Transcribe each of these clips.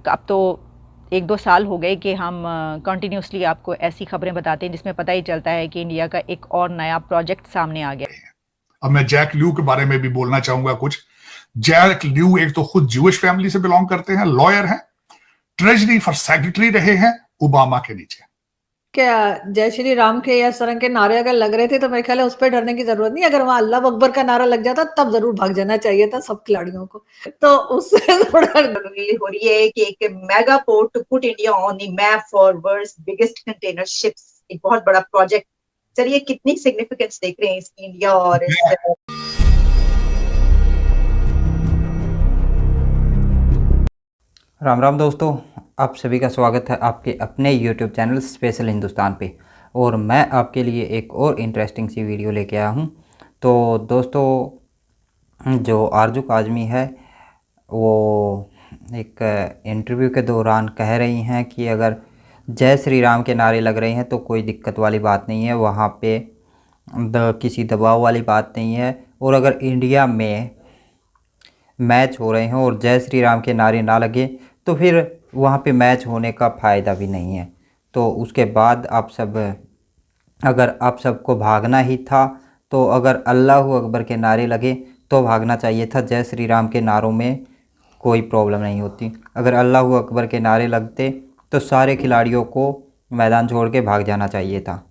अब तो 1-2 साल हो गए कि हम कंटिन्यूसली आपको ऐसी खबरें बताते हैं जिसमें पता ही चलता है कि इंडिया का एक और नया प्रोजेक्ट सामने आ गया। अब मैं जैक ल्यू के बारे में भी बोलना चाहूंगा कुछ। जैक ल्यू एक तो खुद ज्यूइश फैमिली से बिलोंग करते हैं, लॉयर हैं, ट्रेजरी फॉर सेक्रेटरी रहे हैं ओबामा के नीचे। क्या जय श्री राम के या सरंग के नारे अगर लग रहे थे तो मेरे ख्याल है उस पर डरने की जरूरत नहीं। अगर वहां अल्लाह अकबर का नारा लग जाता तब जरूर भाग जाना चाहिए था सब खिलाड़ियों को। तो उससे थोड़ा रिलीज हो रही है कि एक mega port to put India on the map for world's biggest container ships, एक बहुत बड़ा प्रोजेक्ट। चलिए, कितनी सिग्निफिकेंस देख रहे हैं इसकी इंडिया और इस राम राम दोस्तों, आप सभी का स्वागत है आपके अपने YouTube चैनल स्पेशल हिंदुस्तान पे। और मैं आपके लिए एक और इंटरेस्टिंग सी वीडियो लेके आया हूँ। तो दोस्तों, जो आरजू काज़मी है वो एक इंटरव्यू के दौरान कह रही हैं कि अगर जय श्री राम के नारे लग रहे हैं तो कोई दिक्कत वाली बात नहीं है, वहाँ पे किसी दबाव वाली बात नहीं है। और अगर इंडिया में मैच हो रहे हैं और जय श्री राम के नारे ना लगे तो फिर वहाँ पे मैच होने का फ़ायदा भी नहीं है। तो उसके बाद अगर आप सबको भागना ही था तो अगर अल्लाह अकबर के नारे लगे तो भागना चाहिए था। जय श्री राम के नारों में कोई प्रॉब्लम नहीं होती। अगर अल्लाह अकबर के नारे लगते तो सारे खिलाड़ियों को मैदान छोड़ के भाग जाना चाहिए था।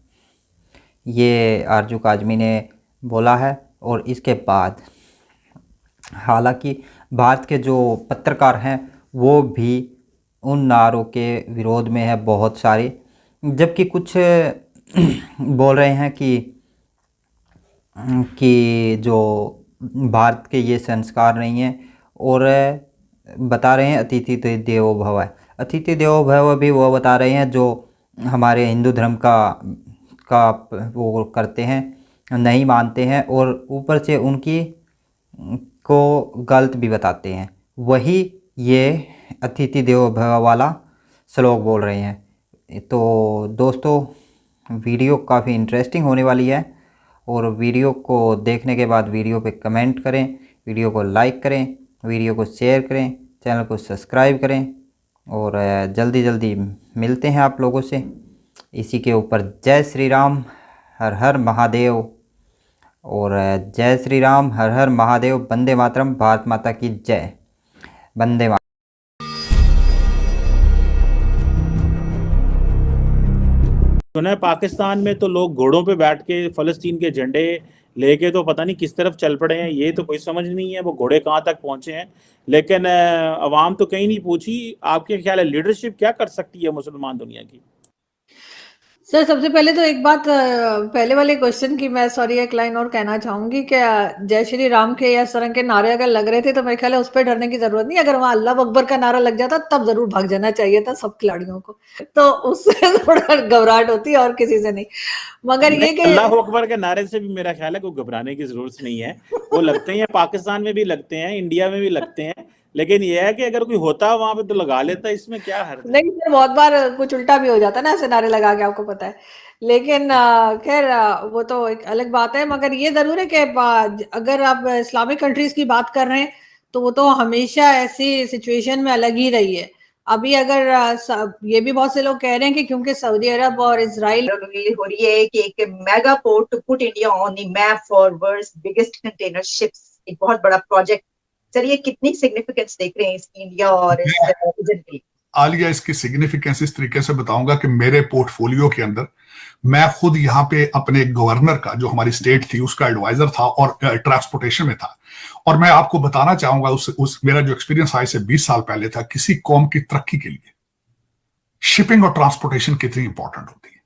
ये आरजू काज़मी ने बोला है। और इसके बाद हालांकि भारत के जो पत्रकार हैं वो भी उन नारों के विरोध में है बहुत सारे, जबकि कुछ बोल रहे हैं कि जो भारत के ये संस्कार नहीं है। और बता रहे हैं अतिथि देवो भव है। अतिथि देवो भव भी वो बता रहे हैं जो हमारे हिंदू धर्म का वो करते हैं, नहीं मानते हैं, और ऊपर से उनकी को गलत भी बताते हैं। वही ये अतिथि देवो भव वाला श्लोक बोल रहे हैं। तो दोस्तों, वीडियो काफ़ी इंटरेस्टिंग होने वाली है और वीडियो को देखने के बाद वीडियो पे कमेंट करें, वीडियो को लाइक करें, वीडियो को शेयर करें, चैनल को सब्सक्राइब करें। और जल्दी जल्दी मिलते हैं आप लोगों से इसी के ऊपर। जय श्री राम, हर हर महादेव। और जय श्री राम, हर हर महादेव, वंदे मातरम, भारत माता की जय, वंदे मातरम। सुना है पाकिस्तान में तो लोग घोड़ों पे बैठ के फलस्तीन के झंडे लेके तो पता नहीं किस तरफ चल पड़े हैं। ये तो कोई समझ नहीं है वो घोड़े कहाँ तक पहुंचे हैं। लेकिन अवाम तो कहीं नहीं पूछी। आपके ख्याल है लीडरशिप क्या कर सकती है मुसलमान दुनिया की? सर, सबसे पहले तो एक बात पहले वाले क्वेश्चन की मैं सॉरी एक लाइन और कहना चाहूंगी कि जय श्री राम के या सरंग के नारे अगर लग रहे थे तो मेरे ख्याल है उस पर डरने की जरूरत नहीं। अगर वहां अल्लाह अकबर का नारा लग जाता तब जरूर भाग जाना चाहिए था सब खिलाड़ियों को। तो उससे थोड़ा घबराहट होती है और किसी से नहीं। मगर ये कि अल्लाह अकबर के नारे से भी मेरा ख्याल है कोई घबराने की जरूरत नहीं है। वो लगते हैं, पाकिस्तान में भी लगते हैं, इंडिया में भी लगते हैं। लेकिन ये है कि अगर कोई होता वहां पे तो लगा लेता, इसमें क्या हर्ज है? नहीं सर, बहुत बार कुछ उल्टा भी हो जाता है ना ऐसे नारे लगा के, आपको पता है। लेकिन खैर वो तो एक अलग बात है। मगर ये जरूर है कि अगर आप इस्लामिक कंट्रीज की बात कर रहे हैं तो वो तो हमेशा ऐसी सिचुएशन में अलग ही रही है। अभी अगर ये भी बहुत से लोग कह रहे हैं कि क्योंकि सऊदी अरब और इसराइल रिलीज हो रही है कि एक mega port to put India on the map for world's biggest container ships, एक बहुत बड़ा प्रोजेक्ट। चलिए, कितनी सिग्निफिकेंस देख रहे हैं इसकी इंडिया और इस रीजन की? आलिया, इसकी सिग्निफिकेंस इस तरीके से बताऊंगा कि मेरे पोर्टफोलियो के अंदर मैं खुद यहाँ पे अपने गवर्नर का, जो हमारी स्टेट थी, उसका एडवाइजर था और ट्रांसपोर्टेशन में था। और मैं आपको बताना चाहूंगा मेरा जो एक्सपीरियंस आज से 20 साल पहले था, किसी कौम की तरक्की के लिए शिपिंग और ट्रांसपोर्टेशन कितनी इंपॉर्टेंट होती है।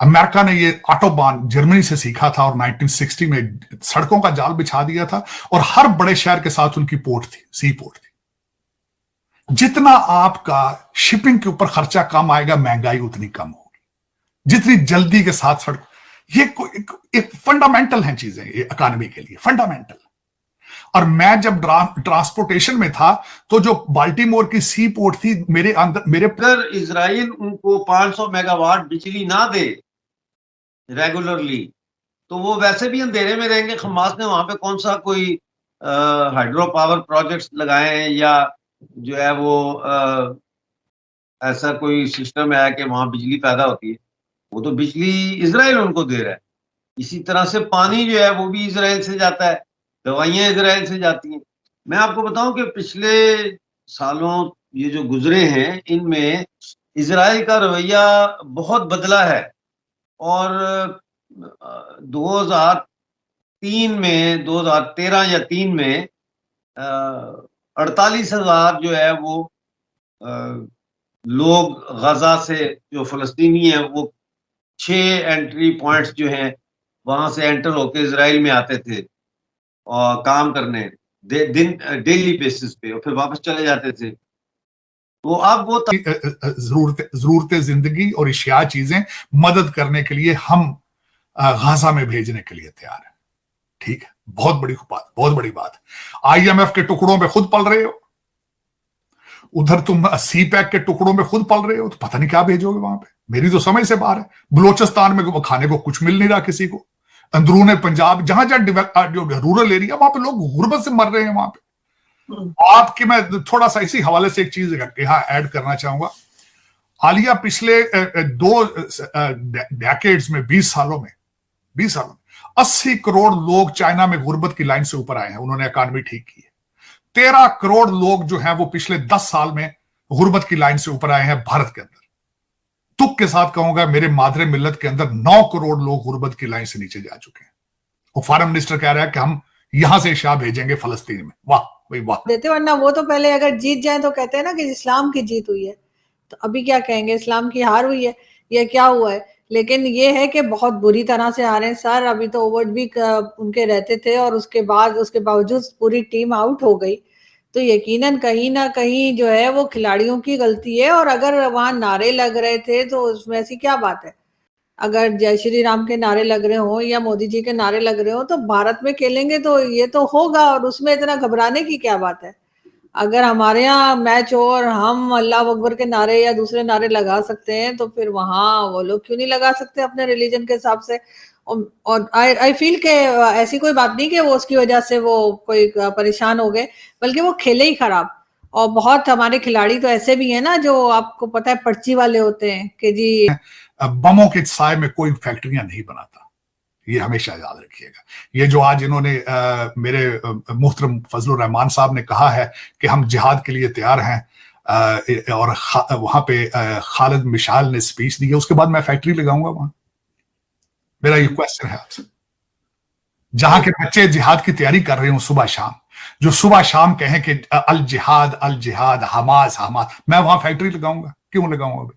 अमेरिका ने ये ऑटोबान जर्मनी से सीखा था और 1960 में सड़कों का जाल बिछा दिया था और हर बड़े शहर के साथ उनकी पोर्ट थी, सी पोर्ट थी। जितना आपका शिपिंग के ऊपर खर्चा कम आएगा, महंगाई उतनी कम होगी। जितनी जल्दी के साथ सड़क, ये एक फंडामेंटल है चीजें, ये इकोनॉमी के लिए फंडामेंटल। और मैं जब ट्रांसपोर्टेशन में था तो जो बाल्टीमोर की सी पोर्ट थी, अगर इजराइल उनको 500 मेगावाट बिजली ना दे रेगुलरली तो वो वैसे भी अंधेरे में रहेंगे। हमास ने वहां पे कौन सा कोई हाइड्रो पावर प्रोजेक्ट्स लगाए हैं या जो है वो ऐसा कोई सिस्टम है कि वहां बिजली पैदा होती है, वो तो बिजली इजराइल उनको दे रहा है। इसी तरह से पानी जो है वो भी इजराइल से जाता है, दवाइयां इजराइल से जाती हैं। मैं आपको बताऊं कि पिछले सालों ये जो गुजरे हैं इनमें इजराइल का रवैया बहुत बदला है। और 2003 में, 2013 या 3 में 48,000 जो है वो लोग गजा से, जो फलस्तीनी है, वो 6 एंट्री पॉइंट्स जो हैं वहां से एंटर होकर इजराइल में आते थे और काम करने डेली बेसिस पे, और फिर वापस चले जाते थे। तो अब वो जरूरतें जिंदगी और इशिया चीजें मदद करने के लिए हम गाजा में भेजने के लिए तैयार है। ठीक है, बहुत बड़ी बात, बहुत बड़ी बात। IMF के टुकड़ों में खुद पल रहे हो, उधर तुम CPEC के टुकड़ों में खुद पल रहे हो, तो पता नहीं क्या भेजोगे वहां पे। मेरी तो समझ से बाहर है। बलोचिस्तान में खाने को कुछ मिल नहीं रहा किसी को। अंदरूने पंजाब, जहां जहां जो रूरल एरिया, वहां पे लोग गुर्बत से मर रहे हैं वहां पे। आपकी मैं थोड़ा सा इसी हवाले से एक चीज यहाँ ऐड करना चाहूंगा। आलिया पिछले 2 डेकेड्स में, 20 सालों में 80 करोड़ लोग चाइना में गुर्बत की लाइन से ऊपर आए हैं। उन्होंने इकॉनमी ठीक की है। 13 करोड़ लोग जो हैं वो पिछले 10 साल में गुर्बत की लाइन से ऊपर आए हैं भारत के अंदर। तुक के साथ कहूंगा, मेरे मादरे मिल्लत के अंदर 9 करोड़ लोग गुर्बत की लाइन से नीचे जा चुके हैं। और फॉरेन मिनिस्टर कह रहा है कि हम यहां से शाह भेजेंगे फलस्तीन में। वाह भाई वाह। देते, वरना वो तो पहले अगर जीत जाए तो कहते हैं ना कि इस्लाम की जीत हुई है, तो अभी क्या कहेंगे, इस्लाम की हार हुई है, ये क्या हुआ है। लेकिन ये है कि बहुत बुरी तरह से हारे सर। अभी तो ओवर भी उनके रहते थे और उसके बावजूद पूरी टीम आउट हो गई। तो यकीनन कहीं ना कहीं जो है वो खिलाड़ियों की गलती है। और अगर वहां नारे लग रहे थे तो उसमें ऐसी क्या बात है, अगर जय श्री राम के नारे लग रहे हो या मोदी जी के नारे लग रहे हो तो भारत में खेलेंगे तो ये तो होगा, और उसमें इतना घबराने की क्या बात है। अगर हमारे यहाँ मैच हो और हम अल्लाह अकबर के नारे या दूसरे नारे लगा सकते हैं तो फिर वहां वो लोग क्यों नहीं लगा सकते अपने रिलीजन के हिसाब से। और आई फील के ऐसी कोई बात नहीं कि वो उसकी वजह से वो कोई परेशान हो गए, बल्कि वो खेले ही खराब। और बहुत हमारे खिलाड़ी तो ऐसे भी हैं ना जो आपको पता है पर्ची वाले होते हैं कि जी बमों के साय में कोई फैक्ट्रियां नहीं बनाता, ये हमेशा याद रखिएगा। ये जो आज इन्होंने मेरे मोहतरम फजलुर रहमान साहब ने कहा है कि हम जिहाद के लिए तैयार हैं, और वहां पे खालिद मिशाल ने स्पीच दी है, उसके बाद मैं फैक्ट्री लगाऊंगा वहां। मेरा ये क्वेश्चन है आपसे। जहां के बच्चे जिहाद की तैयारी कर रहे हो सुबह शाम, जो सुबह शाम कहें कि अल जिहाद हमास, मैं वहां फैक्ट्री लगाऊंगा, क्यों लगाऊंगा भाई।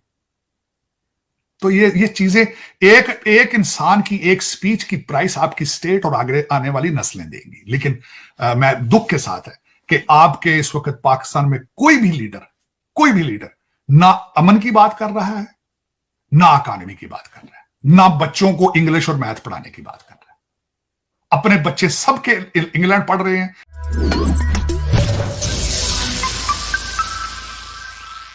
तो ये चीजें, एक इंसान की एक स्पीच की प्राइस आपकी स्टेट और आगे आने वाली नस्लें देंगी। लेकिन मैं दुख के साथ है कि आपके इस वक्त पाकिस्तान में कोई भी लीडर ना अमन की बात कर रहा है, ना इकॉनमी की बात कर रहा है, ना बच्चों को इंग्लिश और मैथ पढ़ाने की बात कर रहा है। अपने बच्चे सबके इंग्लैंड पढ़ रहे हैं।